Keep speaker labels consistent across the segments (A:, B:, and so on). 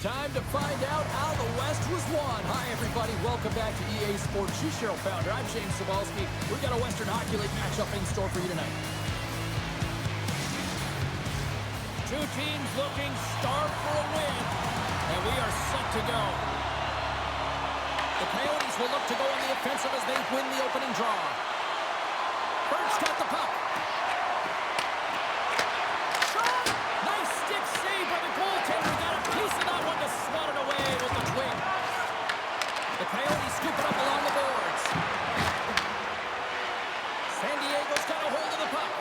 A: Time to find out how the West was won. Hi, everybody. Welcome back to EA Sports. She's Cheryl Founder. I'm James Cebulski. We've got a Western Hockey League matchup in store for you tonight. Two teams looking starved for a win, and we are set to go. The Coyotes will look to go on the offensive as they win the opening draw. Bird's got the puck. Shot! Nice stick save by the goaltender. Got a piece of that one to swat it away with the twig. The Coyotes scoop it up along the boards. San Diego's got a hold of the puck.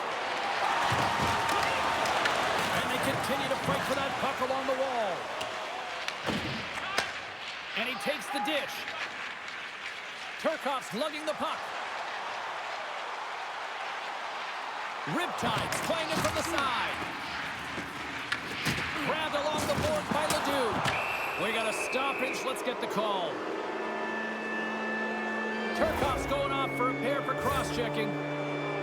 A: And they continue to fight for that puck along the wall. And he takes the dish. Turcoff's lugging the puck. Riptide's playing it from the side. Grabbed along the board by Ledoux. We got a stoppage. Let's get the call. Turcoff's going off for a pair for cross-checking.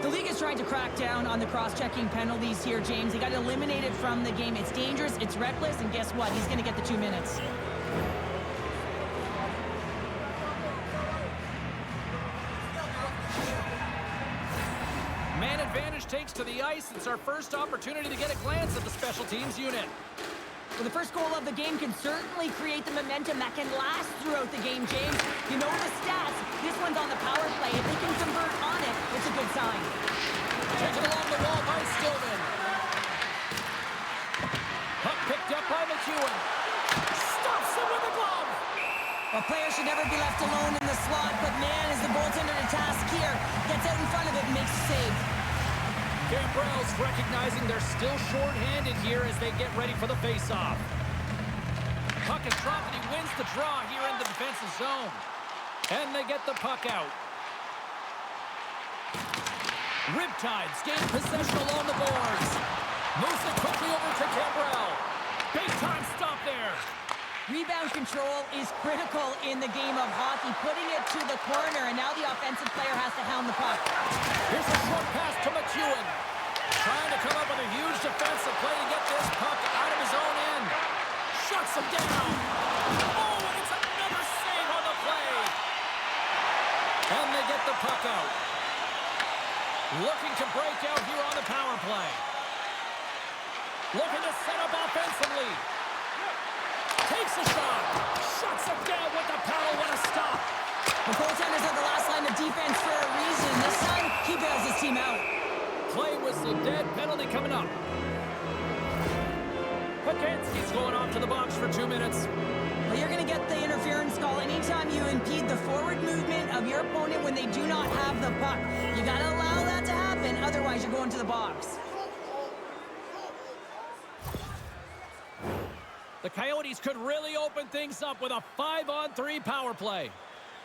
B: The league is trying to crack down on the cross-checking penalties here, James. They got eliminated from the game. It's dangerous, it's reckless, and guess what? He's going to get the 2 minutes.
A: Man advantage takes to the ice. It's our first opportunity to get a glance at the special teams unit.
B: Well, the first goal of the game can certainly create the momentum that can last throughout the game, James. You know the stats. This one's on the power play. If they can convert on it, it's a good sign.
A: Taken along the wall by Stillman. Puck picked up by McEwen. Stops him with a glove.
B: A player should never be left alone in the slot, but man, is the goaltender to task here. Gets out in front of it and makes a save.
A: Gambrell's recognizing they're still short-handed here as they get ready for the face-off. Puck is dropped and he wins the draw here in the defensive zone. And they get the puck out. Riptide's gain possession along the boards. Moves it quickly over to Gambrell. Big time stop there.
B: Rebound control is critical in the game of hockey, putting it to the corner, and now the offensive player has to hound the puck.
A: Here's a short pass to McEwen. Trying to come up with a huge defensive play to get this puck out of his own end. Shuts him down. Oh, and it's another save on the play. And they get the puck out. Looking to break out here on the power play. Looking to set up offensively. Takes a shot. Shuts him down with the paddle. What a stop.
B: The goaltender's at the last line of defense for a reason. This time, he bails his team out.
A: Play whistle dead. Penalty coming up. Pakanski's going off to the box for 2 minutes.
B: Well, you're going to get the interference call anytime you impede the forward movement of your opponent when they do not have the puck. You got to allow that to happen. Otherwise, you're going to the box.
A: The Coyotes could really open things up with a 5-on-3 power play.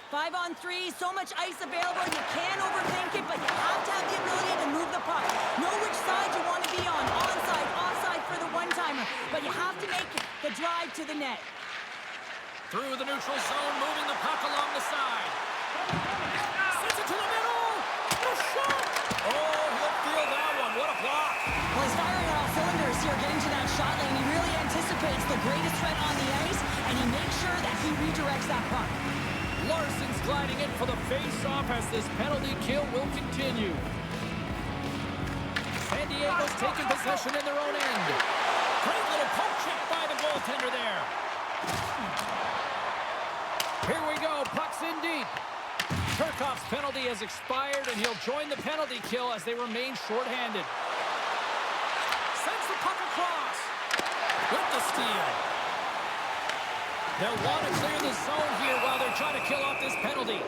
B: 5-on-3, so much ice available, you can't overthink it, but you have to have the ability to move the puck. Know which side you want to be on, onside, offside for the one-timer, but you have to make the drive to the net.
A: Through the neutral zone, moving the puck along the side. Sends it to the middle! A shot! Oh, he'll feel that one. What a block!
B: Well, he's firing on all cylinders here, getting to that shot lane. He really anticipates the greatest threat on the ice, and he makes sure that he redirects that puck.
A: Larson's gliding in for the face-off as this penalty kill will continue. San Diego's taking possession in their own end. Great little poke check by the goaltender there. Here we go. Puck's in deep. Turcoff's penalty has expired, and he'll join the penalty kill as they remain shorthanded. Sends the puck across. With the steal. They'll want to clear the zone here while they're trying to kill off this penalty.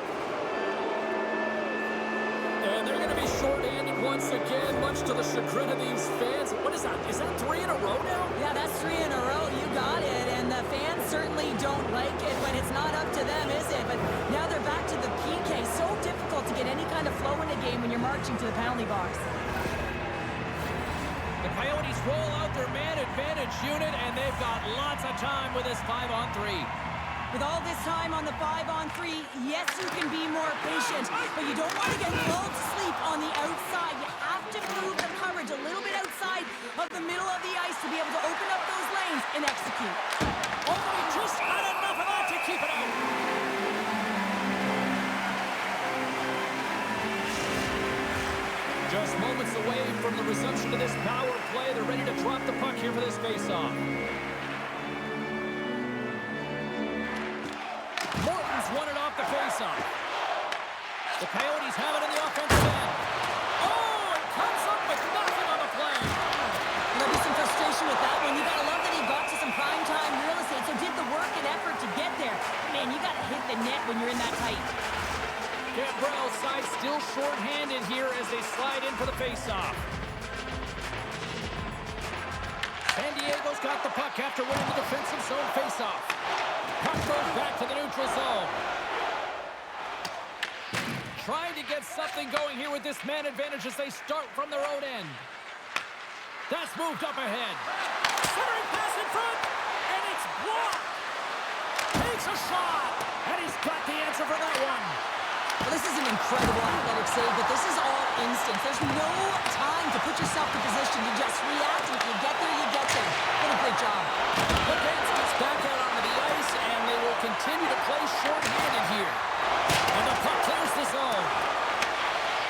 A: And they're going to be short-handed once again, much to the chagrin of these fans. What is that? Is that 3 in a row now?
B: Yeah, that's 3 in a row. You got it. And the fans certainly don't like it when it's not up to them, is it? But now they're back to the PK. So difficult to get any kind of flow in a game when you're marching to the penalty box.
A: The Coyotes roll out their man advantage unit, and they've got lots of time with this 5-on-3.
B: With all this time on the 5-on-3, yes, you can be more patient, but you don't want to get lulled to sleep on the outside. You have to move the coverage a little bit outside of the middle of the ice to be able to open up those lanes and execute.
A: Oh, he away from the resumption of this power play. They're ready to drop the puck here for this face-off. Morton's won it off the face-off. The Coyotes have it in the offensive end. Oh, it comes up with nothing on the play.
B: There'll be some frustration with that one. You gotta love that he got to some primetime real estate, so did the work and effort to get there. Man, you gotta hit the net when you're in that tight.
A: Gambrell's side still short-handed here as they slide in for the face-off. San Diego's got the puck after winning the defensive zone face-off. Puck goes back to the neutral zone. Trying to get something going here with this man advantage as they start from their own end. That's moved up ahead. Centering pass in front, and it's blocked. Takes a shot, and he's got the answer for that one.
B: Well, this is an incredible athletic save, but this is all instant. There's no time to put yourself in position to just react. If you get there, you get there. What a great job.
A: The Bens gets back out onto the ice, and they will continue to play short-handed here. And the puck clears the zone.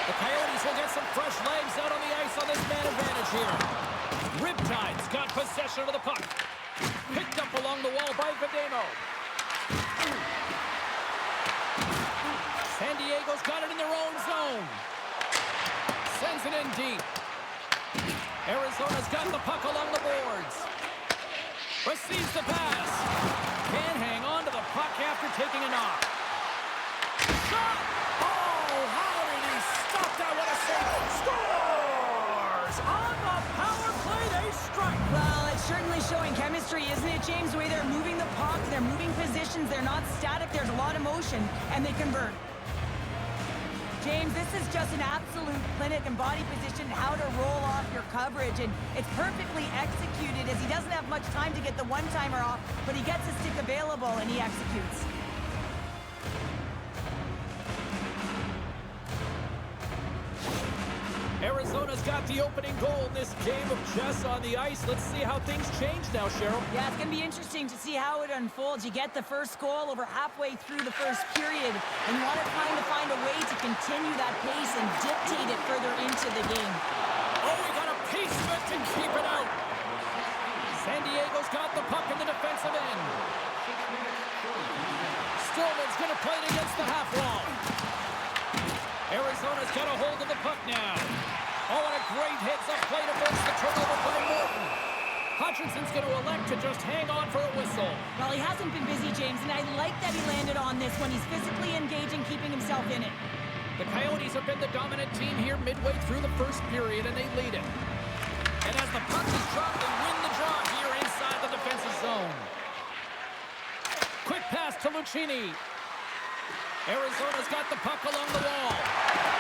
A: The Coyotes will get some fresh legs out on the ice on this man advantage here. Riptide's got possession of the puck. Picked up along the wall by Vejdemo. San Diego's got it in their own zone. Sends it in deep. Arizona's got the puck along the boards. Receives the pass. Can't hang on to the puck after taking a knock. Shot! Oh, how did he stop that? What a save! Scores! On the power play, they strike.
B: Well, it's certainly showing chemistry, isn't it, James? The way they're moving the puck, they're moving positions, they're not static, there's a lot of motion, and they convert. James, this is just an absolute clinic and body position, how to roll off your coverage, and it's perfectly executed as he doesn't have much time to get the one-timer off, but he gets a stick available and he executes.
A: Arizona's got the opening goal in this game of chess on the ice. Let's see how things change now, Cheryl.
B: Yeah, it's going to be interesting to see how it unfolds. You get the first goal over halfway through the first period, and you want to find a way to continue that pace and dictate it further into the game.
A: Oh, we got a piece of it to keep it out. San Diego's got the puck in the defensive end. Stillman's going to play it against the half wall. Arizona's got a hold of the puck now. Oh, and a great hits-up play to force the turnover by Morton. Hutchinson's going to elect to just hang on for a whistle.
B: Well, he hasn't been busy, James, and I like that he landed on this one. He's physically engaging, keeping himself in it.
A: The Coyotes have been the dominant team here midway through the first period, and they lead it. And as the puck is dropped, they win the draw here inside the defensive zone. Quick pass to Lucchini. Arizona's got the puck along the wall.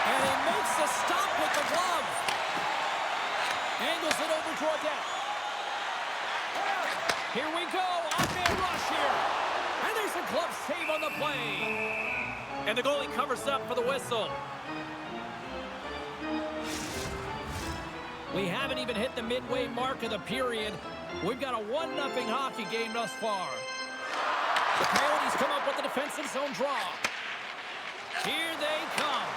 A: And he makes the stop with the glove. Angles it over to Odette. Here we go. On-man rush here. And there's a glove save on the play. And the goalie covers up for the whistle. We haven't even hit the midway mark of the period. We've got a 1-0 hockey game thus far. The Coyotes come up with the defensive zone draw. Here they come.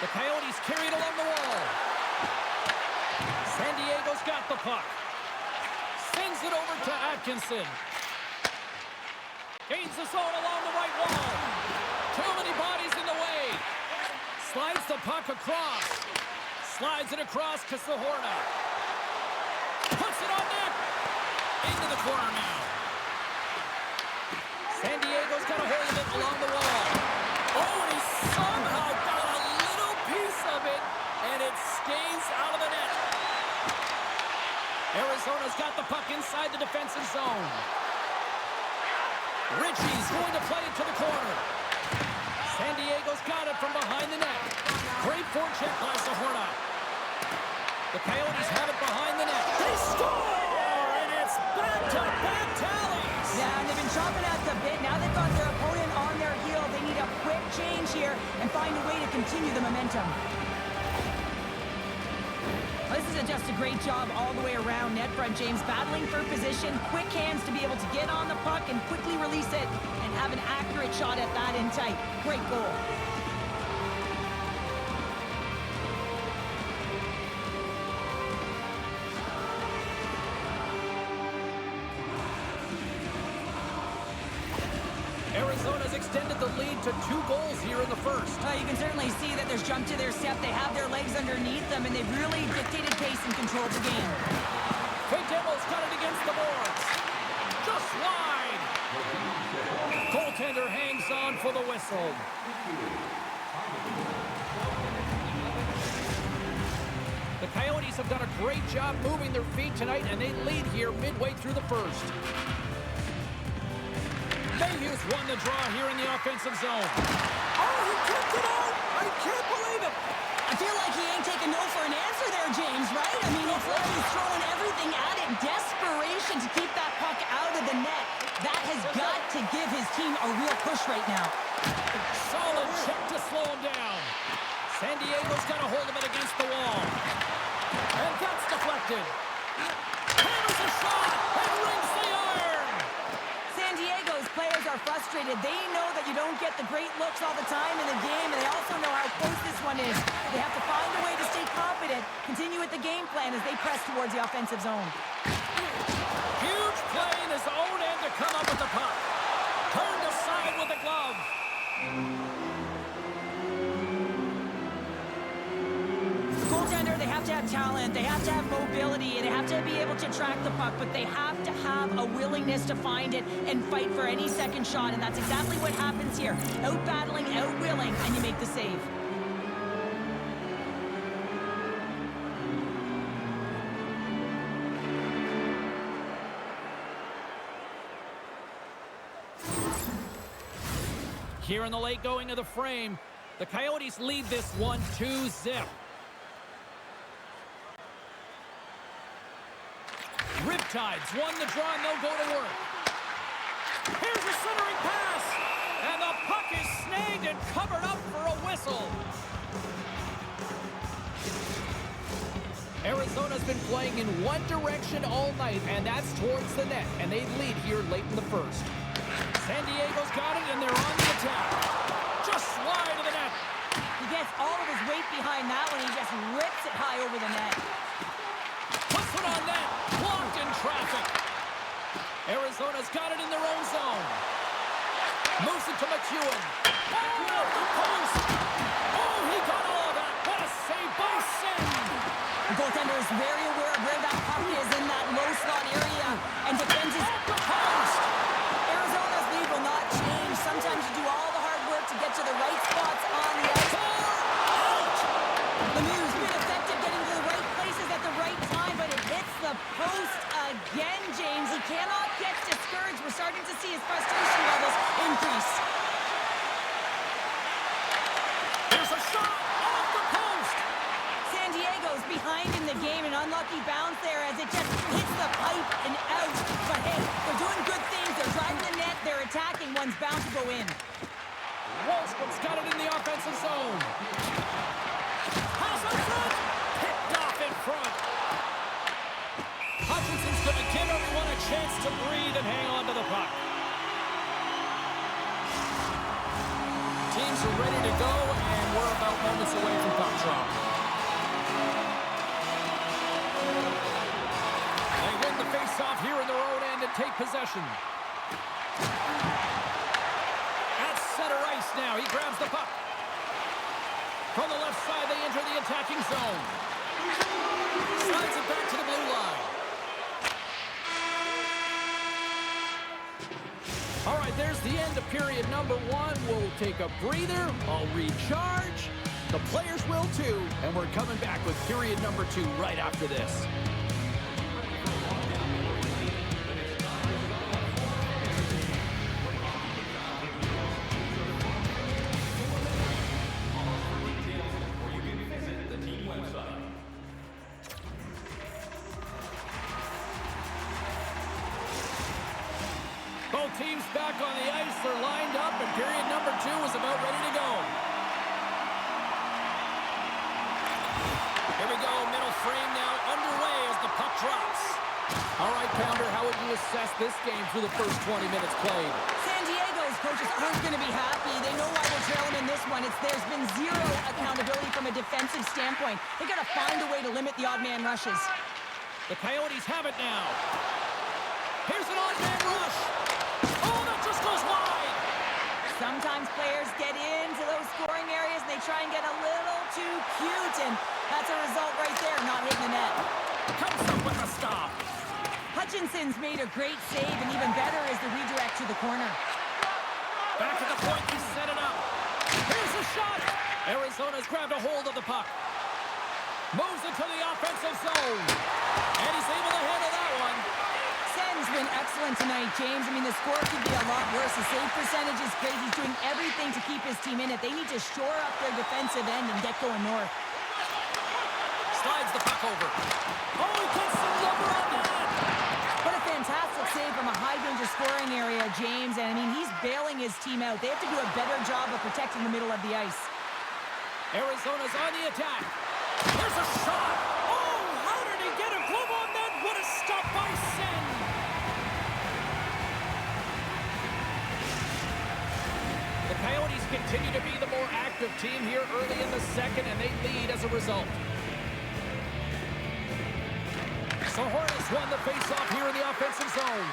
A: The Coyotes carry it along the wall. San Diego's got the puck. Sends it over to Atkinson. Gains the zone along the right wall. Too many bodies in the way. Slides the puck across. Slides it across to Zohorna. Puts it on net. Into the corner now. San Diego's got a hold of it along the wall. Oh, and he somehow got a little piece of it, and it stays out of the net. Arizona's got the puck inside the defensive zone. Ritchie's going to play it to the corner. San Diego's got it from behind the net. Great forecheck by Zohorna. The Coyotes have it behind the net. They score! And it's back-to-back tallies!
B: Yeah, and they've been chopping at the bit. Now they've got their opponent on their heel. They need a quick change here and find a way to continue the momentum. Well, this is just a great job all the way around net front, James. Battling for position, quick hands to be able to get on the puck and quickly release it and have an accurate shot at that in tight. Great goal.
A: extended the lead to 2 goals here in the first.
B: You can certainly see that there's jump to their step. They have their legs underneath them, and they've really dictated pace and controlled the game.
A: Vejdemo's got it against the boards. Just wide. Goaltender hangs on for the whistle. The Coyotes have done a great job moving their feet tonight, and they lead here midway through the first. Mayhew's won the draw here in the offensive zone.
C: Oh, he kicked it out! I can't believe it!
B: I feel like he ain't taking no for an answer there, James, right? I mean, it's like he's throwing everything at it. Desperation to keep that puck out of the net. That has got to give his team a real push right now.
A: Solid check to slow him down. San Diego's got a hold of it against the wall. And that's deflected. Hammers a shot and rings the iron.
B: San Diego's players are frustrated. They know that you don't get the great looks all the time in the game, and they also know how close this one is. They have to find a way to stay confident, continue with the game plan as they press towards the offensive zone.
A: Huge play in his own end to come up with the puck. Turned aside with the glove.
B: Goaltender, they have to have talent, they have to have mobility, and they have to be able to track the puck, but they have to have a willingness to find it and fight for any second shot, and that's exactly what happens here. Out-battling, out-willing, and you make the save.
A: Here in the late going of the frame, the Coyotes lead this one 2-0. Riptide's won the draw, and they'll go to work. Here's a centering pass, and the puck is snagged and covered up for a whistle. Arizona's been playing in one direction all night, and that's towards the net, and they lead here late in the first. San Diego's got it, and they're on the attack. Just wide of the net.
B: He gets all of his weight behind that one. He just rips it high over the net.
A: Puts it on net. Blocked in traffic. Arizona's got it in their own zone. Moves it to McEwen. Oh, off the post. Oh, he got all of that. What a save by Sen.
B: The goaltender is very aware of where that puck is in that low slot area and defends his post. Arizona's lead will not change. Sometimes you do all the hard work to get to the right spots on the ice.
A: Out.
B: Lemieux's been effective getting to the right places at the right time, but it hits the post again, James. He cannot get discouraged. We're starting to see his frustration levels increase.
A: There's a shot off the post.
B: San Diego's behind in the game, an unlucky bounce there as it just hits the pipe and out. But hey, they're doing good things. They're driving the net. They're attacking. One's bound to go in.
A: Wallstrom's got it in the offensive zone. Pass in front. Picked off in front. Hutchinson's going to give everyone a chance to breathe and hang on to the puck. Teams are ready to go, and we're about moments away from puck drop. They win the face-off here in their own end and take possession. At center ice now, he grabs the puck. From the left side, they enter the attacking zone. Slides it back to the blue line. All right, there's the end of period number 1. We'll take a breather. I'll recharge. The players will too. And we're coming back with period number 2 right after this. Both teams back on the ice. They're lined up, and period number 2 is about ready to go. Here we go, middle frame now underway as the puck drops. All right, Pounder, how would you assess this game through the first 20 minutes played?
B: San Diego's coaches aren't going to be happy. They know why they're trailing in this one. There's been zero accountability from a defensive standpoint. They got to find a way to limit the odd man rushes.
A: The Coyotes have it now. Here's an odd man rush. Oh, that just goes wide.
B: players get into those scoring areas, and they try and get a little too cute, and that's a result right there, not hitting the net.
A: Comes up with a stop.
B: Hutchinson's made a great save, and even better is the redirect to the corner.
A: Back at the point, he set it up. Here's a shot. Arizona's grabbed a hold of the puck. Moves into the offensive zone. And he's able to handle that one.
B: Sen's been excellent tonight, James. I mean, the score could be a lot worse. The save percentage is great. He's doing everything to keep his team in it. They need to shore up their defensive end and get going north.
A: Slides the puck over. Oh, he gets some number on that.
B: What a fantastic save from a high-danger scoring area, James. And, I mean, he's bailing his team out. They have to do a better job of protecting the middle of the ice.
A: Arizona's on the attack. There's a shot. Oh, how did he get a glove on that? What a stop by Sen. The Coyotes continue to be the more active team here early in the second, and they lead as a result. Zohorna's won the face-off here in the offensive zone.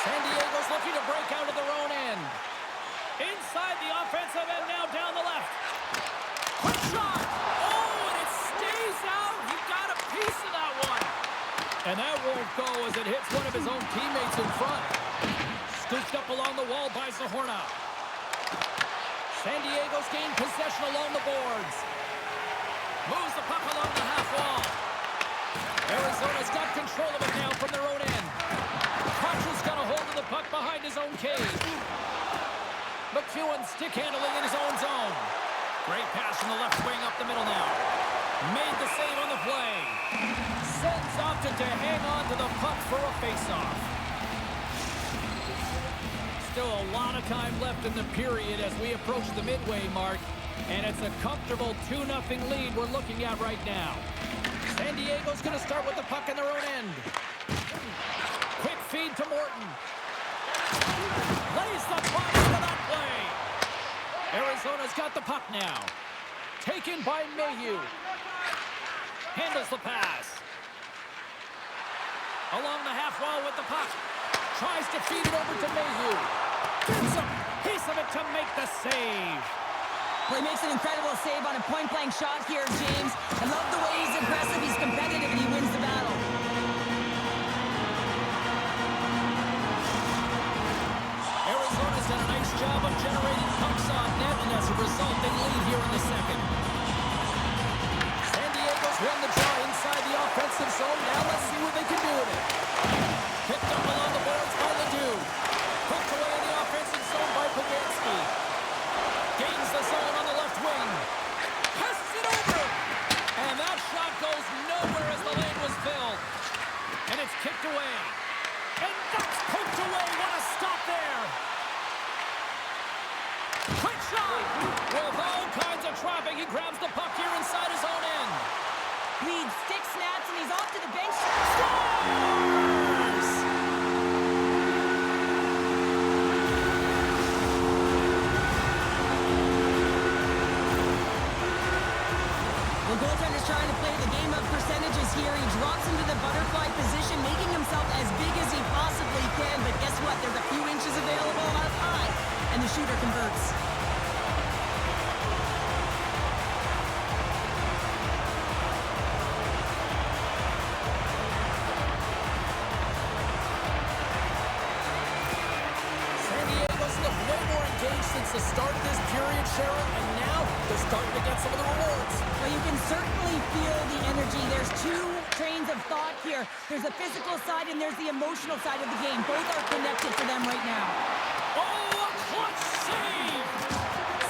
A: San Diego's looking to break out of their own end. Inside the offensive end, now down the left. Quick shot! Oh, and it stays out! He got a piece of that one! And that won't go as it hits one of his own teammates in front. Scooped up along the wall by Zohorna. San Diego's gained possession along the boards. Moves the puck along the half wall. Arizona's got control of it now from their own end. Koch's got a hold of the puck behind his own cage. McEwen stick handling in his own zone. Great pass from the left wing up the middle now. Made the save on the play. Sens opted to hang on to the puck for a face-off. Still a lot of time left in the period as we approach the midway mark. And it's a comfortable 2-0 lead we're looking at right now. San Diego's going to start with the puck in their own end. Quick feed to Morton. Plays the puck into that play. Arizona's got the puck now. Taken by Mayhew. Handles the pass. Along the half wall with the puck. Tries to feed it over to Mayhew. Gets a piece of it to make the save.
B: Well, he makes an incredible save on a point-blank shot here, James. I love the way he's aggressive, he's competitive, and he wins the battle.
A: Arizona's done a nice job of generating pucks on net, and as a result, they lead here in the second. San Diego's won the draw inside the offensive zone. Now let's see what they can do with it. Picked up along the boards by Lemieux. Hooked away in the offensive zone by Poganski. Gains the zone on the left wing. Passes it over. And that shot goes nowhere as the lane was filled. And it's kicked away. And that's poked away. What a stop there. Quick shot. With all kinds of traffic, he grabs the puck here inside his own end.
B: Lead stick snaps, and he's off to the bench.
A: Scores!
B: The goaltender's trying to play the game of percentages here. He drops into the butterfly position, making himself as big as he possibly can. But guess what? There's a few inches available up high, and the shooter converts.
A: San Diego's looked way more engaged since the start of this period, Cheryl, and now they're starting to get some of the rewards.
B: Well, you can certainly feel the energy. There's two trains of thought here. There's the physical side and there's the emotional side of the game. Both are connected for them right now.
A: Oh, a clutch save!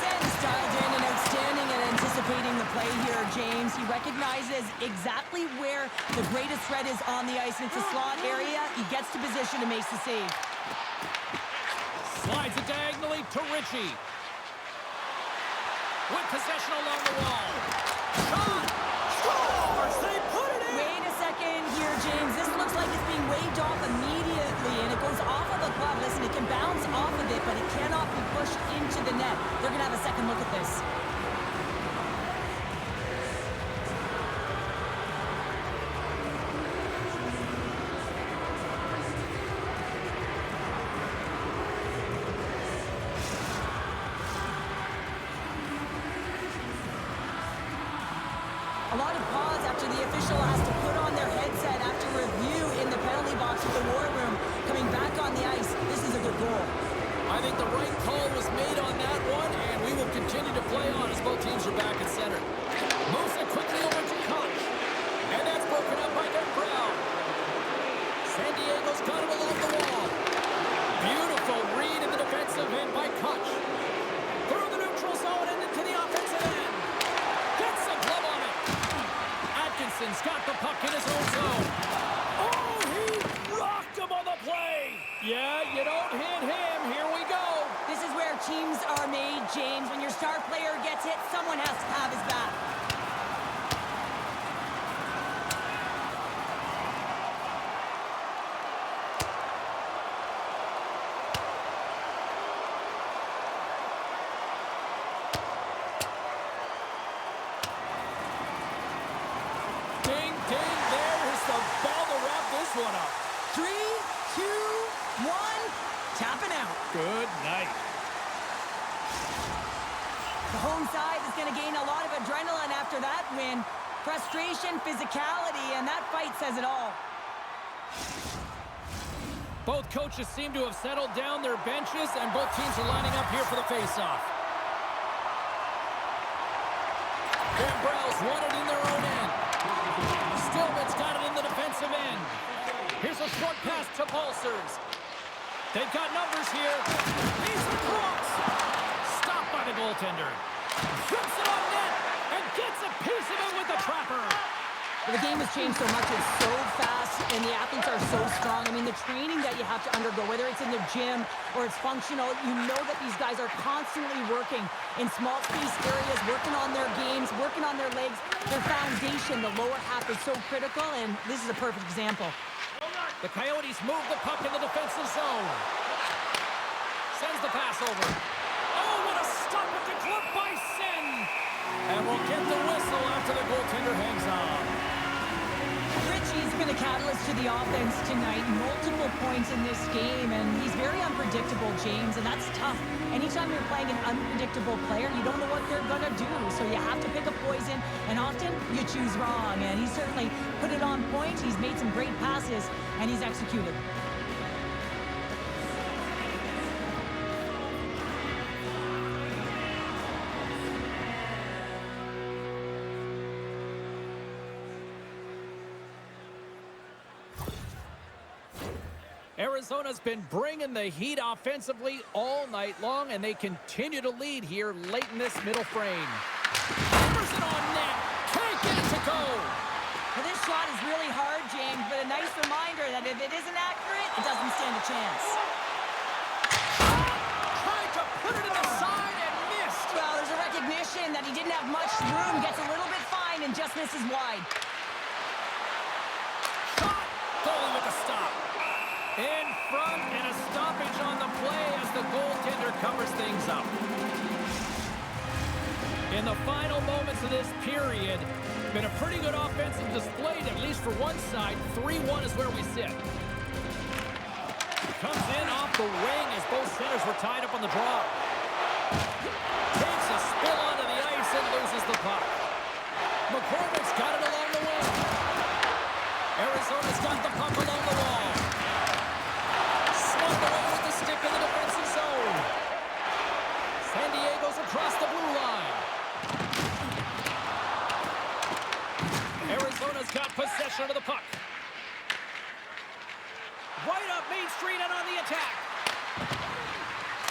B: Sen's dialed in and outstanding at anticipating the play here, James. He recognizes exactly where the greatest threat is on the ice. It's a slot area. He gets to position and makes the save.
A: Slides it diagonally to Ritchie. With possession along the wall. Shot! Scores! They put it in!
B: Wait a second here, James. This looks like it's being waved off immediately, and it goes off of the glove. Listen, it can bounce off of it, but it cannot be pushed into the net. They're going to have a second look at this.
A: think the right call was made on that one, and we will continue to play on as both teams are back at center. Moves it quickly over to Koch. And that's broken up by Brown. San Diego's got him along the wall. Beautiful read in the defensive end by Koch. Through the neutral zone and into the offensive end. Gets a glove on it. Atkinson's got the puck in his own zone. Oh, he rocked him on the play. Yeah, you don't hit him. Here we go.
B: This is where teams are made, James. When your star player gets hit, someone has to have his back.
A: Ding, ding, there's the bell to wrap this one up.
B: 3, 2, 1, tapping out.
A: Good night.
B: The home side is going to gain a lot of adrenaline after that win. Frustration, physicality, and that fight says it all.
A: Both coaches seem to have settled down their benches, and both teams are lining up here for the face-off. Gambrell's won it in their own end. Stillman's got it in the defensive end. Here's a short pass to Balsers. They've got numbers here. He's across. Stopped by the goaltender. Shoots it on net and gets a piece of it with the trapper.
B: The game has changed so much. It's so fast, and the athletes are so strong. I mean, the training that you have to undergo, whether it's in the gym or it's functional, you know that these guys are constantly working in small space areas, working on their games, working on their legs. Their foundation, the lower half, is so critical, and this is a perfect example.
A: The Coyotes move the puck in the defensive zone. Sends the pass over. Oh, what a stop at the glove by Sen. And we'll get the whistle after the goaltender hangs on.
B: Ritchie's been a catalyst to the offense tonight. Multiple points in this game, and he's very unpredictable, James, and that's tough. Anytime you're playing an unpredictable player, you don't know what they're going to do, so you have to pick a poison, and often you choose wrong, and he certainly put it on point. He's made some great passes, and he's executed.
A: Arizona's been bringing the heat offensively all night long, and they continue to lead here late in this middle frame. Hammers it on net. Can't get it to go.
B: Well, this shot is really hard, James, but a nice reminder that if it isn't accurate, it doesn't stand a chance.
A: Tried to put it in the side and missed.
B: Well, there's a recognition that he didn't have much room, gets a little bit fine, and just misses wide.
A: Shot. Goalie with the stop. In front, and a stoppage on the play as the goaltender covers things up. In the final moments of this period, been a pretty good offensive display, at least for one side. 3-1 is where we sit. Comes in off the wing as both centers were tied up on the draw. Takes a spill onto the ice and loses the puck. McCormick's got it along the wing. Arizona's got the puck along the wall. Swung away with the stick in the defensive zone. San Diego's across the blue line. Arizona's got possession of the puck. Right up Main Street and on the attack.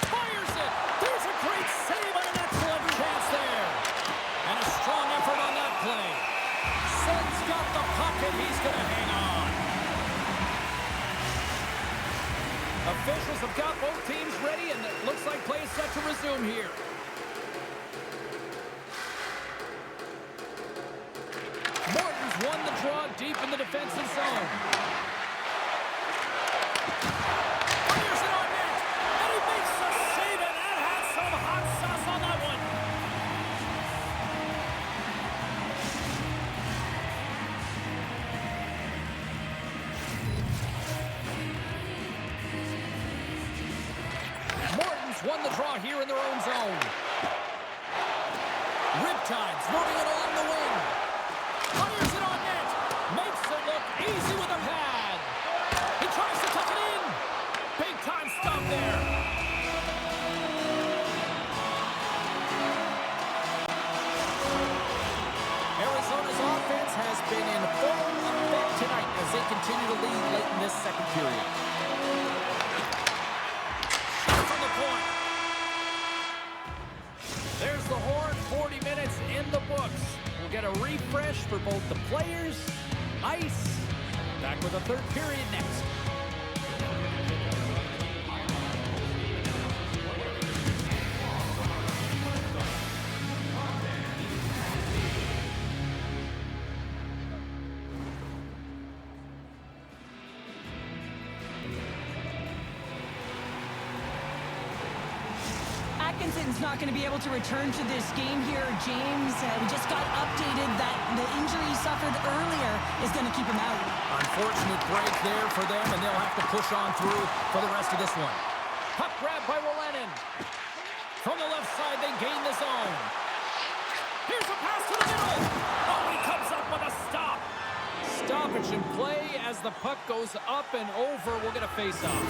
A: Fires it. There's a great save on an excellent chance there. And a strong effort on that play. Seth's got the puck and he's going to hang on. Officials have got both teams ready, and it looks like play is set to resume here. Morton's won the draw deep in the defensive zone. Fires it on net, and he makes the save, and that had some hot sauce on that one. Morton's won the draw here in their own zone. Riptide's moving it along the wing. Fires it on net. Makes it look easy with a pad. He tries to tuck it in. Big time stop there. both the players, ice. Back with the third period next.
B: Atkinson's not going to be able to return to this game here, James. We just got updated that the injury he suffered earlier is going to keep him out.
A: Unfortunate break there for them, and they'll have to push on through for the rest of this one. Puck grab by Willman. From the left side, they gain the zone. Here's a pass to the middle. Oh, he comes up with a stop. Stoppage in play as the puck goes up and over. We'll get a face-off.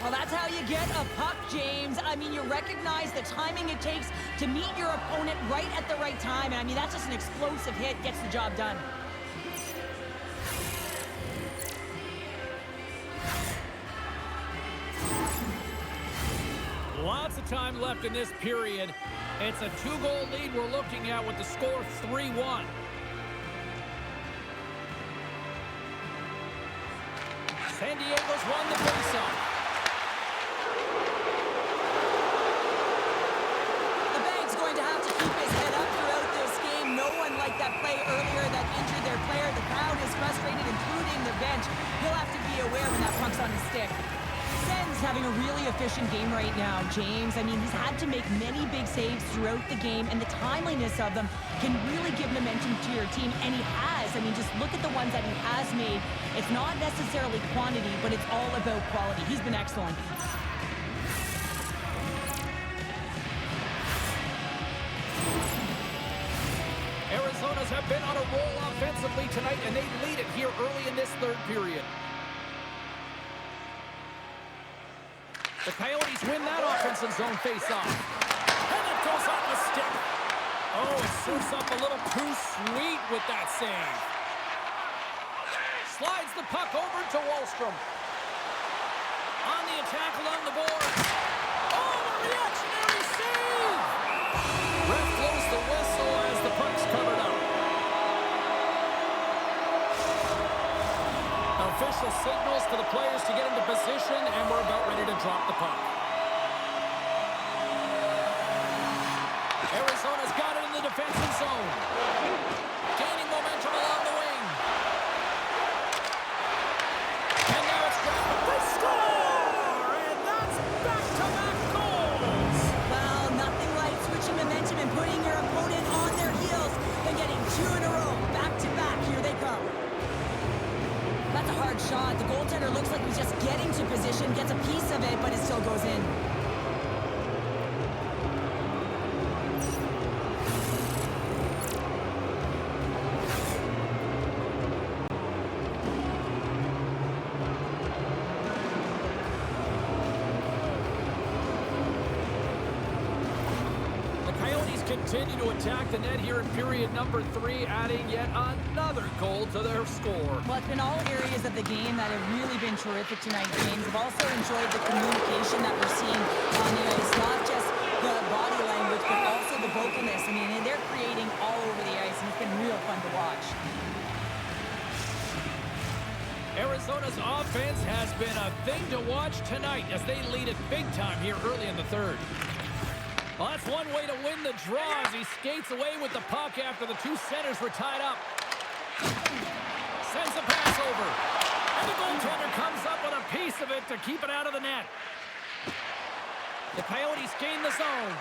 B: Well, that's how you get a puck, James. I mean, you recognize the timing it takes to meet your opponent right at the right time. And I mean, that's just an explosive hit, gets the job done.
A: Lots of time left in this period. It's a 2-goal lead we're looking at with the score 3-1. San Diego's won the faceoff.
B: Like that play earlier that injured their player. The crowd is frustrated, including the bench. He'll have to be aware when that puck's on his stick. Sen's having a really efficient game right now, James. I mean, he's had to make many big saves throughout the game, and the timeliness of them can really give momentum to your team, and he has. I mean, just look at the ones that he has made. It's not necessarily quantity, but it's all about quality. He's been excellent.
A: Arizona's have been on a roll offensively tonight, and they lead it here early in this third period. The Coyotes win that offensive zone face-off. And it goes off the stick. Oh, it serves up a little too sweet with that save. Slides the puck over to Wallstrom. On the attack along the boards. Oh, the reactionary save! Ref blows the whistle as the puck's covered up. Official signals for the players to get into position, and we're about ready to drop the puck. Arizona's got it in the defensive zone. Gaining momentum along the wing. And now it's grabbed. They score! And that's back-to-back goals!
B: Well, nothing like switching momentum and putting your opponent on their heels and getting 2 in a row. Back-to-back, here they come. That's a hard shot. The goaltender looks like he's just getting to position, gets a piece of it, but it still goes in.
A: Continue to attack the net here in period number 3, adding yet another goal to their score.
B: Well, it's been all areas of the game that have really been terrific tonight, James. I've also enjoyed the communication that we're seeing on the ice, not just the body language, but also the vocalness. I mean, they're creating all over the ice, and it's been real fun to watch.
A: Arizona's offense has been a thing to watch tonight as they lead it big time here early in the third. Well, that's one way to win the draw as he skates away with the puck after the 2 centers were tied up. Sends a pass over. And the goaltender comes up with a piece of it to keep it out of the net. The Coyotes gain the zone.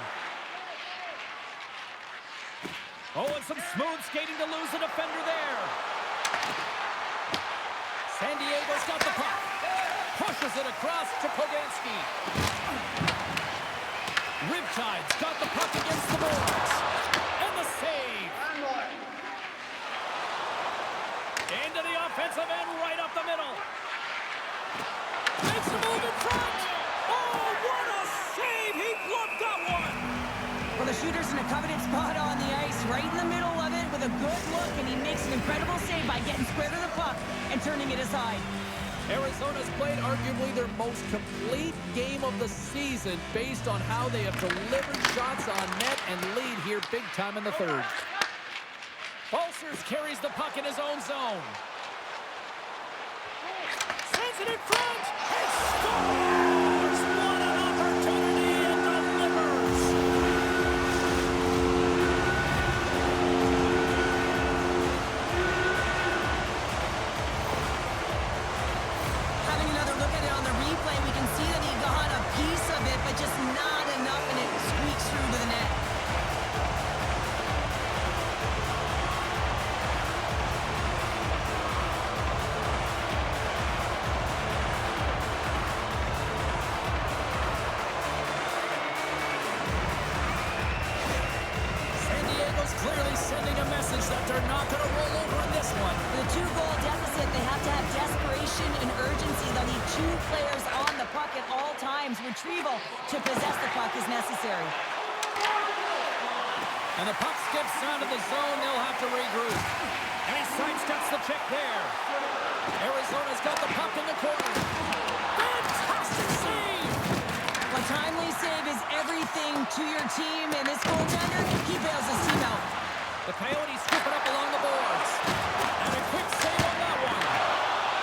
A: Oh, and some smooth skating to lose the defender there. San Diego's got the puck. Pushes it across to Poganski. Riptide's got the puck against the boards. And the save. Into the offensive end, right up the middle. Makes the move in front. Oh, what a save. He gloved that one.
B: Well, the shooter's in a coveted spot on the ice, right in the middle of it with a good look, and he makes an incredible save by getting square to the puck and turning it aside.
A: Arizona's played arguably their most complete game of the season based on how they have delivered shots on net and lead here big time in the third. Balsers carries the puck in his own zone. Sends it in front. He scores! What an opportunity and delivers!
B: Having another look at it on the replay, we can see that he got a piece of it, but just not enough, and it squeaks through to the net.
A: Clearly sending a message that they're not going to roll over in this one.
B: With a 2-goal deficit, they have to have desperation and urgency. They'll need 2 players on the puck at all times. Retrieval to possess the puck is necessary.
A: And the puck skips out of the zone. They'll have to regroup. And he sidesteps the check there. Arizona's got the puck in the corner. Fantastic save!
B: A timely save is everything to your team, and this goaltender, he bails his team out.
A: The Coyotes scoop it up along the boards. And a quick save on that one.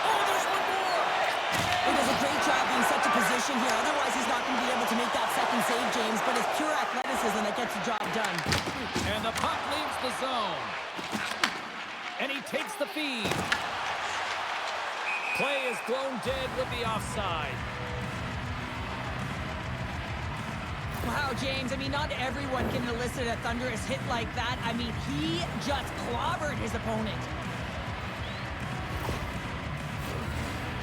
A: Oh, there's one more!
B: He does a great job being set to position here. Otherwise, he's not going to be able to make that second save, James, but it's pure athleticism that gets the job done.
A: And the puck leaves the zone. And he takes the feed. Play is blown dead with the offside.
B: Wow, James, I mean, not everyone can elicit a thunderous hit like that. I mean, he just clobbered his opponent.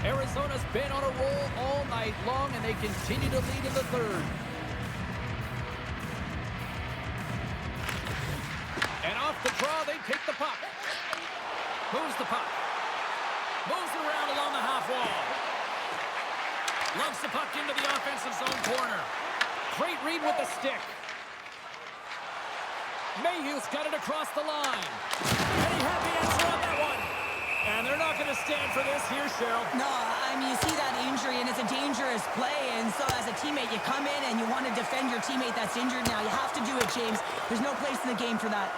A: Arizona's been on a roll all night long, and they continue to lead in the third. And off the draw, they take the puck. Moves the puck. Moves it around along the half wall. Lugs the puck into the offensive zone corner. Great read with the stick. Mayhew's got it across the line. And he had the answer on that one. And they're not going to stand for this here, Cheryl.
B: No, I mean, you see that injury, and it's a dangerous play, and so as a teammate, you come in and you want to defend your teammate that's injured now. You have to do it, James. There's no place in the game for that.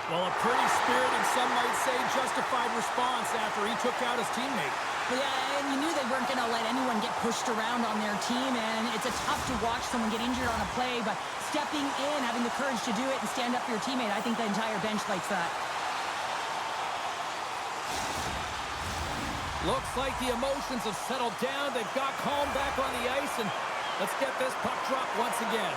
A: Well, a pretty spirited, some might say justified response after he took out his teammate.
B: Yeah, and you knew they weren't going to let anyone get pushed around on their team, and it's tough to watch someone get injured on a play, but stepping in, having the courage to do it and stand up for your teammate, I think the entire bench likes that.
A: Looks like the emotions have settled down. They've got calm back on the ice, and let's get this puck dropped once again.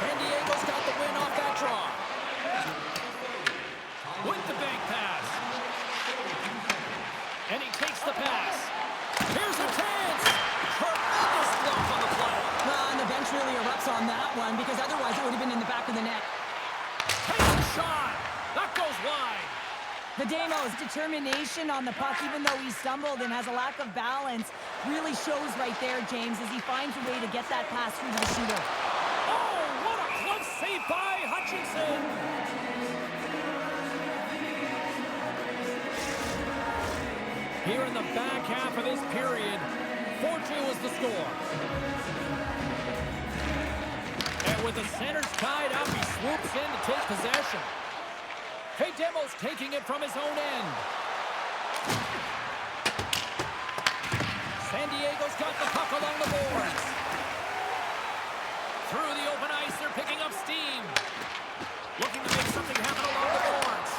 A: San Diego's got the win off that draw. With the bank pass. And he takes the pass. Here's a chance. Tremendous block on the play.
B: And the bench really erupts on that one, because otherwise it would have been in the back of the net.
A: Takes a shot. That goes wide.
B: Vejdemo's determination on the puck, even though he stumbled and has a lack of balance, really shows right there, James, as he finds a way to get that pass through to the shooter.
A: Oh, what a close save by Hutchinson. Here in the back half of this period, 4-2 is the score. And with the centers tied up, he swoops in to take possession. Vejdemo's taking it from his own end. San Diego's got the puck along the boards. Through the open ice, they're picking up steam. Looking to make something happen along the boards.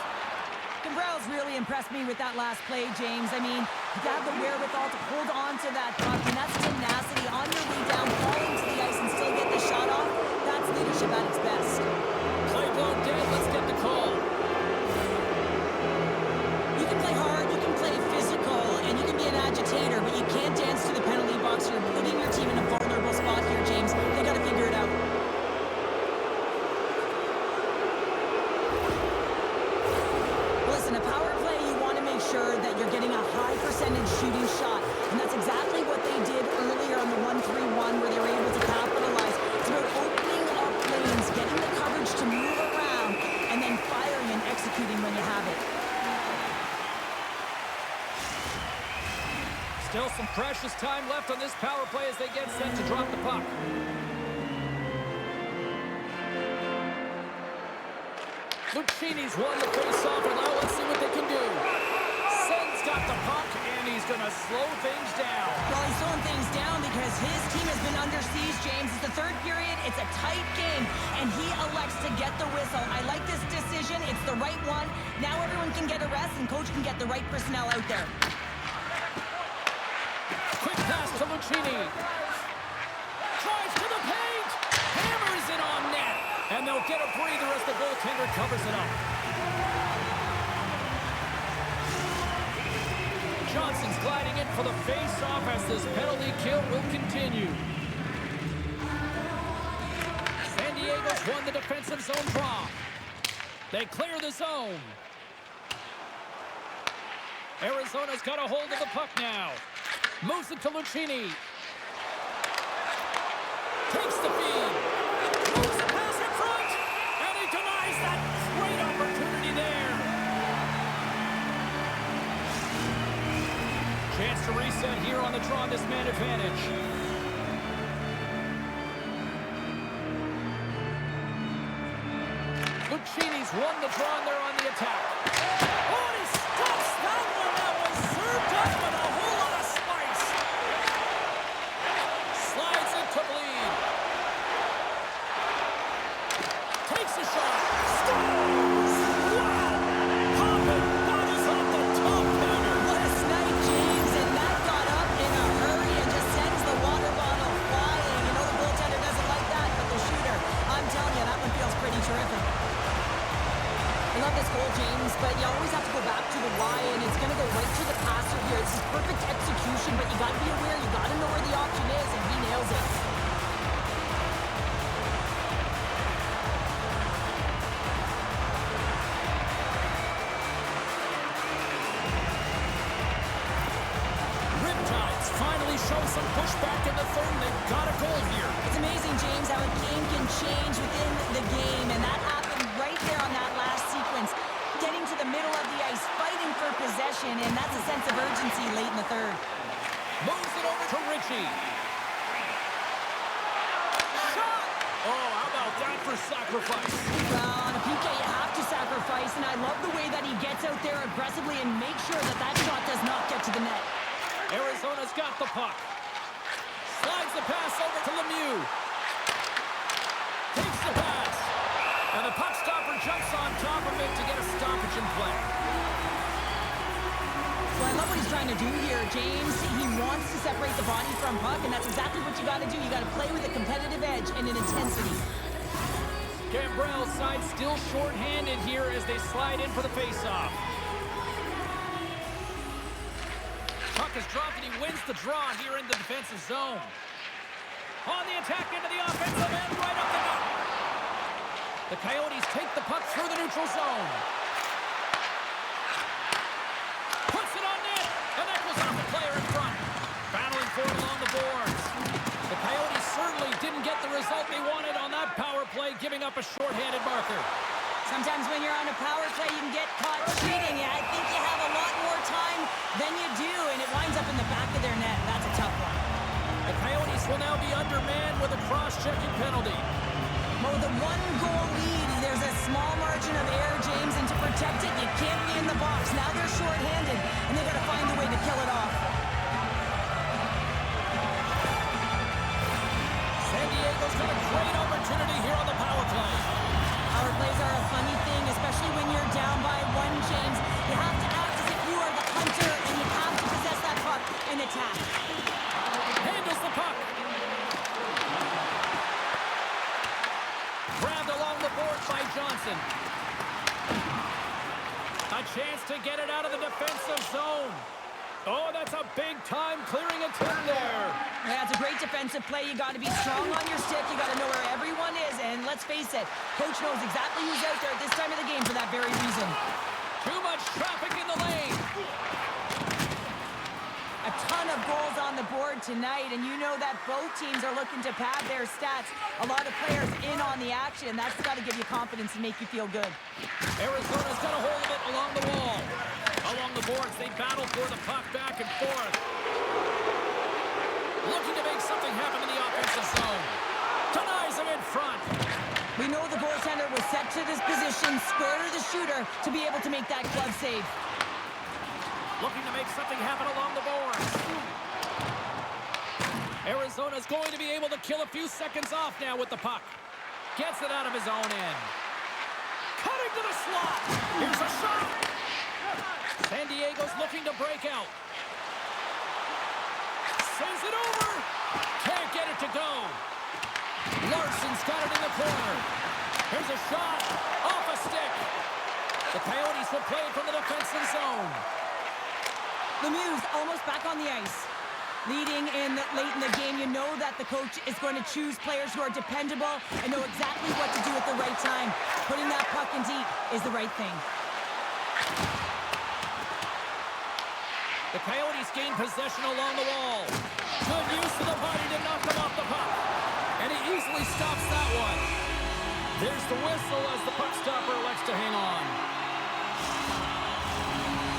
B: Gambrell's really impressed me with that last play, James. I mean, to have the wherewithal to hold on to that puck, and that's tenacity on your way down, falling to the ice and still get the shot off. That's leadership at its best.
A: Play blown dead, let's get the call.
B: You can play hard, you can play physical, and you can be an agitator, but you can't dance to the penalty box. You're putting your team in a vulnerable spot here, James. They got to figure it out. Listen, a power play, you want to make sure that you're getting a high percentage shooting shot, and that's exactly what they
A: precious time left on this power play as they get set to drop the puck. Lucchini's won the face-off, and now let's see what they can do. Seth's got the puck, and he's going to slow things down.
B: Well, he's slowing things down because his team has been under siege, James. It's the third period. It's a tight game, and he elects to get the whistle. I like this decision. It's the right one. Now everyone can get a rest, and coach can get the right personnel out there.
A: Quick pass to Lucchini. Drives to the paint. Hammers it on net. And they'll get a breather as the goaltender covers it up. Johnson's gliding in for the face-off as this penalty kill will continue. San Diego's won the defensive zone draw. They clear the zone. Arizona's got a hold of the puck now. Moves it to Lucchini. Takes the feed. Moves the pass in front. And he denies that great opportunity there. Chance to reset here on the draw, this man advantage. Lucchini's won the draw and they're on the attack. Oh, and he stops that one. That was served up with a whole lot of spice. Slides into bleed. Takes a shot. Scores! Wow! Poppin' bodies off the top counter.
B: What a snipe, James, and that got up in a hurry and just sends the water bottle flying. You know the goaltender doesn't like that, but the shooter, I'm telling you, that one feels pretty terrific. I love this goal, James, but you always have to go back to the why, and it's going to go right to the passer here. It's his perfect execution, but you got to be aware, you got to know where the option is, and he nails it.
A: Riptides finally show some pushback in the third. They've got a goal here.
B: It's amazing, James, how a game can change within the game, and that happened right there on that last sequence. Getting to the middle of the ice, fighting for possession, and that's a sense of urgency late in the third.
A: Moves it over to Ritchie. Shot! Oh, how about that for sacrifice?
B: Well, on a PK, you have to sacrifice, and I love the way that he gets out there aggressively and makes sure that that shot does not get to the net.
A: Arizona's got the puck. Slides the pass over to Lemieux. Takes the pass. And the puck stopper jumps on top of it to get a stoppage in play.
B: Well, I love what he's trying to do here, James. He wants to separate the body from puck, and that's exactly what you got to do. You got to play with a competitive edge and an intensity.
A: Gambrell's side still short-handed here as they slide in for the face-off. Puck is dropped and he wins the draw here in the defensive zone. On the attack into the offensive end, right up the gut. The Coyotes take the puck through the neutral zone. Puts it on net, and that goes off the player in front. Battling for it along the boards. The Coyotes certainly didn't get the result they wanted on that power play, giving up a short-handed marker.
B: Sometimes when you're on a power play, you can get caught cheating. I think you have a lot more time than you do, and it winds up in the back of their net. That's a tough one.
A: The Coyotes will now be undermanned with a cross-checking penalty.
B: Well, with a one-goal lead, there's a small margin of error, James, and to protect it, you can't be in the box. Now they're short-handed, and they got to find a way to kill it off.
A: San Diego's got a great opportunity here on the power play.
B: Power plays are a funny thing, especially when you're down by one, James. You have to act as if you are the hunter, and you have to possess that puck and attack.
A: Handles the puck. Grabbed along the boards by Johnson. A chance to get it out of the defensive zone. Oh, that's a big-time clearing attempt there.
B: Yeah, it's a great defensive play. You got to be strong on your stick. You got to know where everyone is. And let's face it, coach knows exactly who's out there at this time of the game for that very reason.
A: Too much traffic in the lane.
B: A ton of goals on the board tonight, and you know that both teams are looking to pad their stats. A lot of players in on the action. That's got to give you confidence and make you feel good.
A: Arizona's got a hold of it along the wall. Along the boards, they battle for the puck back and forth. Looking to make something happen in the offensive zone. Denies him in front.
B: We know the goaltender was set to this position, square to the shooter, to be able to make that glove save.
A: Looking to make something happen along the boards. Arizona's going to be able to kill a few seconds off now with the puck. Gets it out of his own end. Cutting to the slot. Here's a shot. San Diego's looking to break out. Sends it over. Can't get it to go. Larson's got it in the corner. Here's a shot. Off a stick. The Coyotes will play from the defensive zone.
B: Lemieux almost back on the ice. Leading in late in the game, you know that the coach is going to choose players who are dependable and know exactly what to do at the right time. Putting that puck in deep is the right thing.
A: The Coyotes gain possession along the wall. Good use of the body to knock him off the puck. And he easily stops that one. There's the whistle as the puck stopper elects to hang on.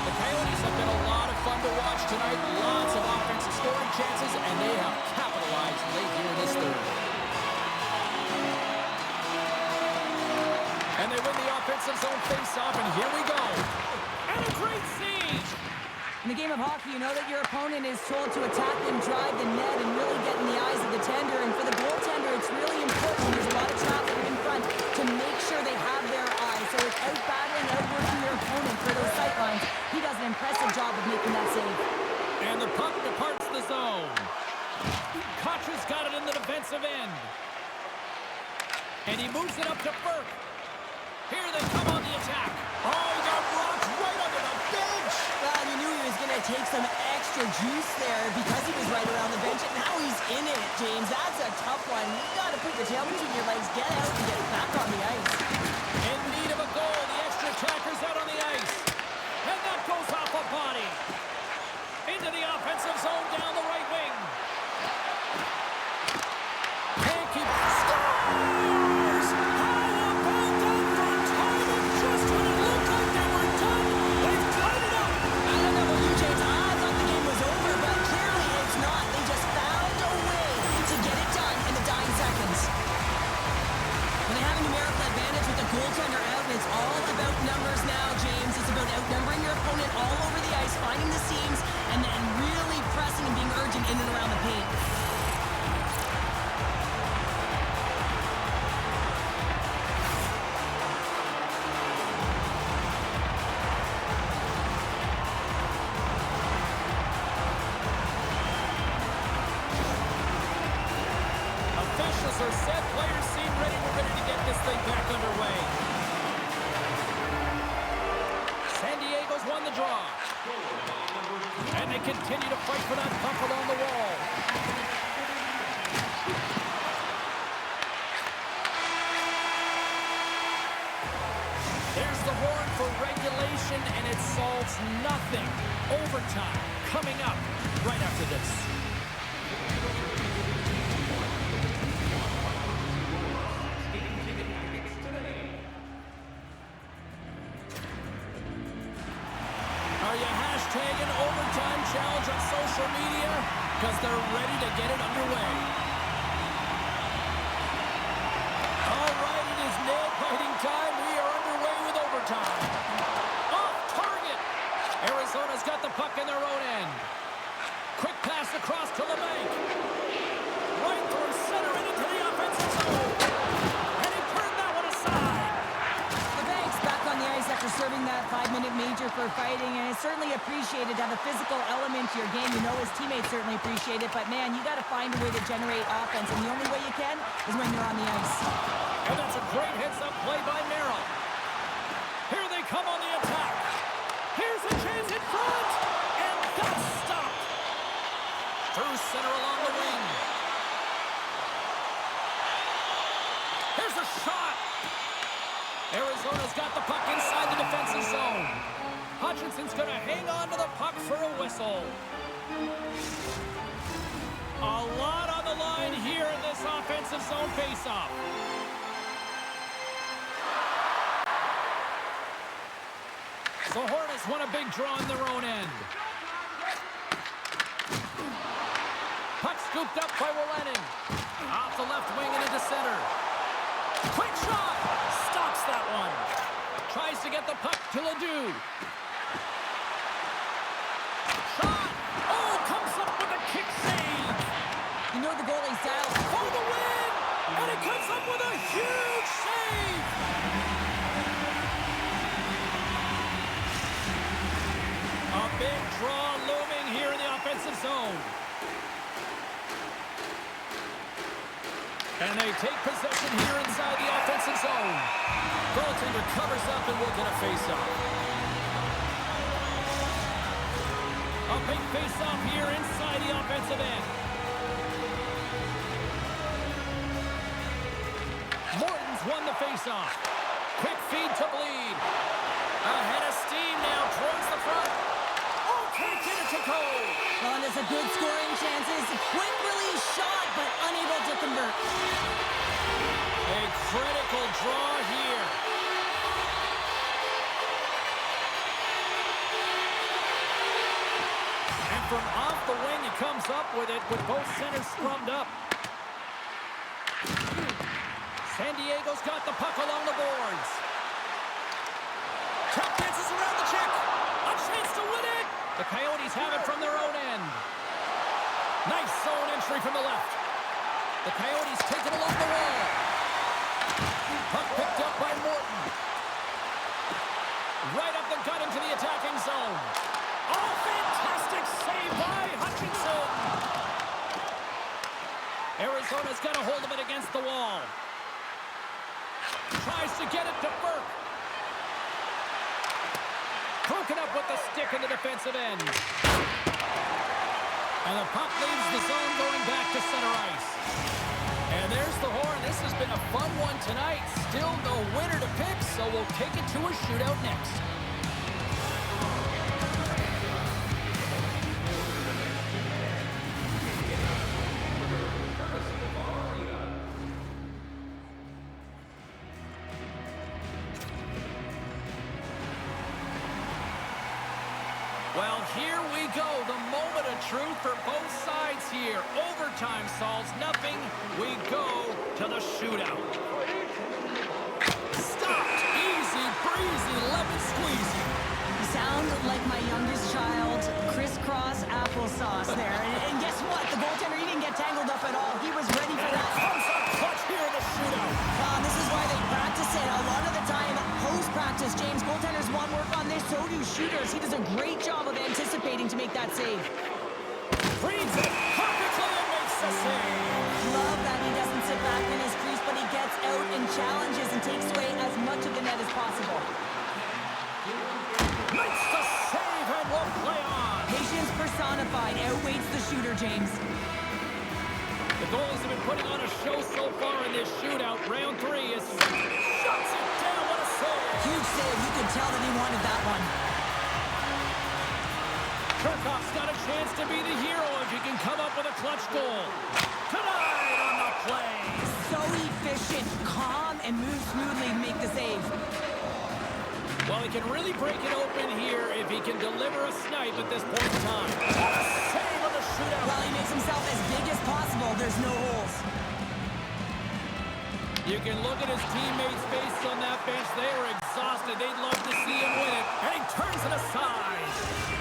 A: The Coyotes have been a lot of fun to watch tonight. Lots of offensive scoring chances, and they have capitalized late here in this third. And they win the offensive zone face-off, and here we go. And a great siege!
B: In the game of hockey, you know that your opponent is told to attack and drive the net and really get in the eyes of the tender. And for the goaltender, it's really important. There's a lot of traffic in front to make sure they have their eyes. So it's out-battling, outworking your opponent for those sight lines. He does an impressive job of making that save.
A: And the puck departs the zone. Koch's got it in the defensive end. And he moves it up to Burke. Here they come on the attack. Oh, he got rocked right under the bench.
B: Well, you knew he was going to take some extra juice there because he was right around the bench. And now he's in it, James. That's a tough one. You got to put your tail between your legs, get out, and get back on the ice.
A: In need of a goal, the extra attacker's out on the ice. And that goes off a body. Into the offensive zone down the right wing. Can't keep... Scores! How about that for timing? Just when it looked like they were done, they've tied it up.
B: I don't know about you, James. I thought the game was over, but clearly it's not. They just found a way to get it done in the dying seconds. When they have a numerical advantage with the goaltender out, it's all about numbers now, James. It's about outnumbering your opponent all over the ice, finding the seams, and then really pressing and being urgent in and around the paint.
A: Officials are set. Players seem ready to get this thing back underway. San Diego's won the draw. And they continue to fight for that puck along the wall. There's the horn for regulation, and it solves nothing. Overtime coming up right after this. Are you hashtagging overtime challenge on social media? Because they're ready to get it underway. All right, it is nail-biting time. We are underway with overtime. Off target. Arizona's got the puck in their own end. Quick pass across to Labanc. Right through center and into the offensive zone. And he turned that one aside.
B: Labanc's back on the ice after serving that 5-minute major for fighting, and it's certainly appreciated to have a physical element to your game. You know his teammates certainly appreciate it, but man, you got to find a way to generate offense, and the only way you can is when you're on the ice.
A: And that's a great heads-up play by Merrill. Here they come on the attack. Here's a chance in front, and that's stopped. Through center along the wing. Here's a shot. Arizona's got the puck inside the defensive zone. Hutchinson's going to hang on to the puck for a whistle. A lot on the line here in this offensive zone faceoff. Zohorna's won a big draw in their own end. Puck's Scooped up by Willman. Off the left wing and into center. Quick shot! Stops that one. Tries to get the puck to Ledoux. Shot! Oh, comes up with a kick save.
B: You know the goalie's down.
A: For the win! And it comes up with a huge save! A big draw looming here in the offensive zone. And they take possession here inside the offensive zone. Goaltender covers up and will get a face-off. A big face-off here inside the offensive end. Morton's won the face-off. Quick feed to Bleed. Ahead of steam now towards the front. Oh, can't get it to go.
B: Well, there's a good scoring chances. Quick release shot, but unable to convert.
A: A critical draw here. And from off the wing, he comes up with it with both centers scrummed up. San Diego's got the puck along the boards. Truck dances around the check. A chance to win it. The Coyotes have it from their own end. Nice zone entry from the left. The Coyotes take it along the wall. Puck picked up by Morton. Right up the gut into the attacking zone. Oh, fantastic save by Hutchinson. Arizona's got a hold of it against the wall. Tries to get it to Burke. Broken up with the stick in the defensive end. And the puck leaves the zone going back to center ice. And there's the horn. This has been a fun one tonight. Still no winner to pick, so we'll take it to a shootout next. Well, here we go. The moment of truth for both sides here. Overtime solves nothing. We go to the shootout. Stopped. Easy breezy, lemon squeezy.
B: You sound like my youngest child. Crisscross applesauce there. And guess what? The goaltender, he didn't get tangled up at all. He was ready for that.
A: Comes up clutch here in the shootout.
B: This is why they practice it. A lot of the time, post-practice, James, goaltenders want work on this. So do shooters. He does a great job of anticipating to make that save.
A: Reads it perfectly and makes the save.
B: Love that he doesn't sit back in his crease, but he gets out and challenges and takes away as much of the net as possible.
A: Makes the save and will play on.
B: Patience personified outweighs the shooter, James.
A: The goalies have been putting on a show so far in this shootout. Round 3 is shuts it down. What a save.
B: Huge save. You could tell that he wanted that one.
A: Kirchhoff's got a chance to be the hero if he can come up with a clutch goal. Tonight on the play.
B: So efficient, calm, and moves smoothly to make the save.
A: Well, he can really break it open here if he can deliver a snipe at this point in time. What a save on the shootout.
B: Well, he makes himself as big as possible. There's no holes.
A: You can look at his teammates' faces on that bench. They were exhausted. They'd love to see him win it. And he turns it aside.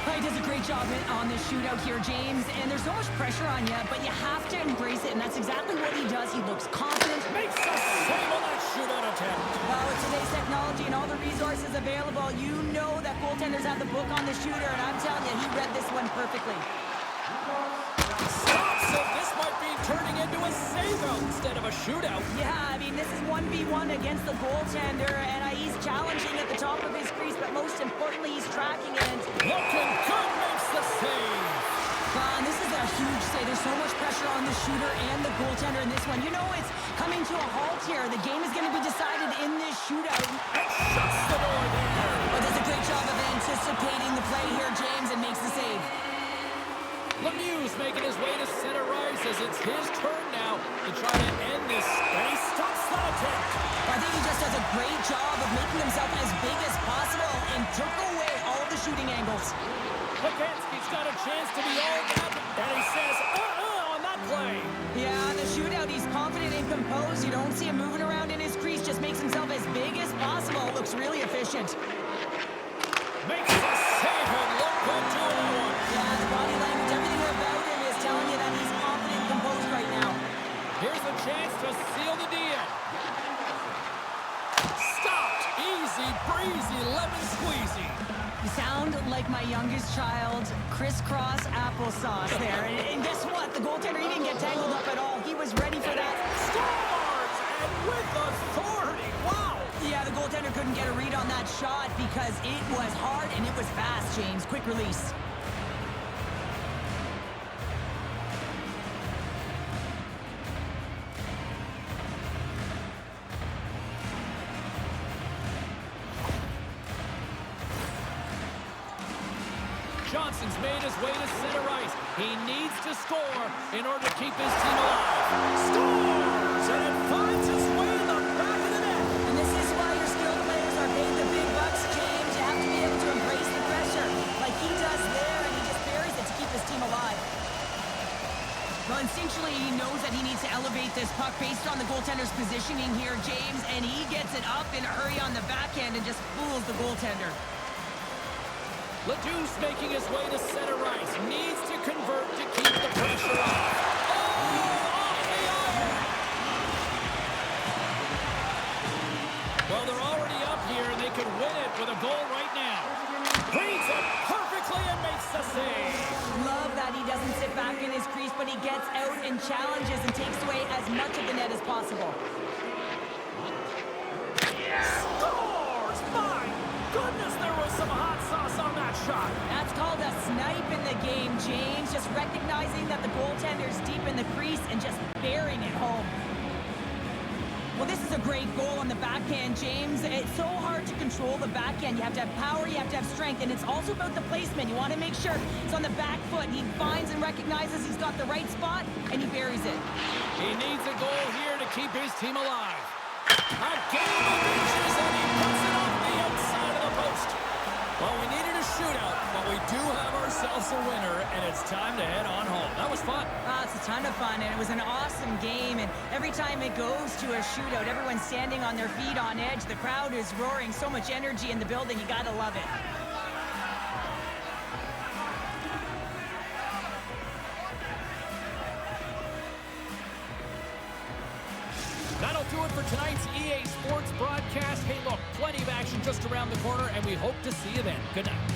B: He does a great job on this shootout here, James. And there's so much pressure on you, but you have to embrace it. And that's exactly what he does. He looks confident.
A: Makes a save on that shootout attempt.
B: Well, with today's technology and all the resources available, you know that goaltenders have the book on the shooter. And I'm telling you, he read this one perfectly.
A: Stops it. This might be turning into a save-out instead of a shootout.
B: Yeah, I mean, this is 1v1 against the goaltender, and he's challenging at the top of his crease, but most importantly, he's tracking it.
A: Looking good, makes the save.
B: And this is a huge save. There's so much pressure on the shooter and the goaltender in this one. You know it's coming to a halt here. The game is going to be decided in this shootout.
A: And shuts the door there.
B: But does a great job of anticipating the play here, James, and makes the save.
A: Lemieux's making his way to center ice as it's his turn now to try to end this. And he stops that attempt.
B: I think he just does a great job of making himself as big as possible and took away all the shooting angles.
A: Lekansky's got a chance to be all that, and he says, on that play.
B: Yeah, the shootout, he's confident and composed. You don't see him moving around in his crease, just makes himself as big as possible. Looks really efficient.
A: Makes the save and look good to one.
B: Yeah, the body language, everything about him is telling you that he's confident and composed right now.
A: Here's a chance to seal the deal. Stopped. Easy breezy, lemon squeezy.
B: You sound like my youngest child, crisscross applesauce there. And guess what? The goaltender, he didn't get tangled up at all. He was ready for that.
A: Scores! And with authority. Wow.
B: Yeah, the goaltender couldn't get a read on that shot because it was hard and it was fast, James. Quick release.
A: Johnson's made his way to center ice. He needs to score in order to keep his team alive. Scores! And it finds its way in the back of the net.
B: And this is why your skilled players are paid the big bucks, James. You have to be able to embrace the pressure like he does there, and he just buries it to keep his team alive. Well, instinctually, he knows that he needs to elevate this puck based on the goaltender's positioning here, James, and he gets it up in a hurry on the backhand and just fools the goaltender.
A: Ledouce making his way to center ice. Needs to convert to keep the pressure off. Oh, off the iron! Well, they're already up here, and they could win it with a goal right now. Reads it perfectly and makes the save.
B: Love that he doesn't sit back in his crease, but he gets out and challenges and takes away as much of the net as possible.
A: Scores! My goodness, there was some hot sauce on that shot.
B: That's called a snipe in the game, James. Just recognizing that the goaltender's deep in the crease and just burying it home. Well, this is a great goal on the backhand, James. It's so hard to control the backhand. You have to have power, you have to have strength, and it's also about the placement. You want to make sure it's on the back foot. He finds and recognizes he's got the right spot, and he buries it.
A: He needs a goal here to keep his team alive. A game of inches, and he puts it off the outside of the post. Well, we needed a shootout, but we do have ourselves a winner, and it's time to head on home. That was fun.
B: It's a ton of fun, and it was an awesome game, and every time it goes to a shootout, everyone's standing on their feet on edge. The crowd is roaring, so much energy in the building. You gotta love it.
A: That'll do it for tonight's EA Sports broadcast. Hey, look, plenty of action just around the corner, and we hope to see you then. Good night.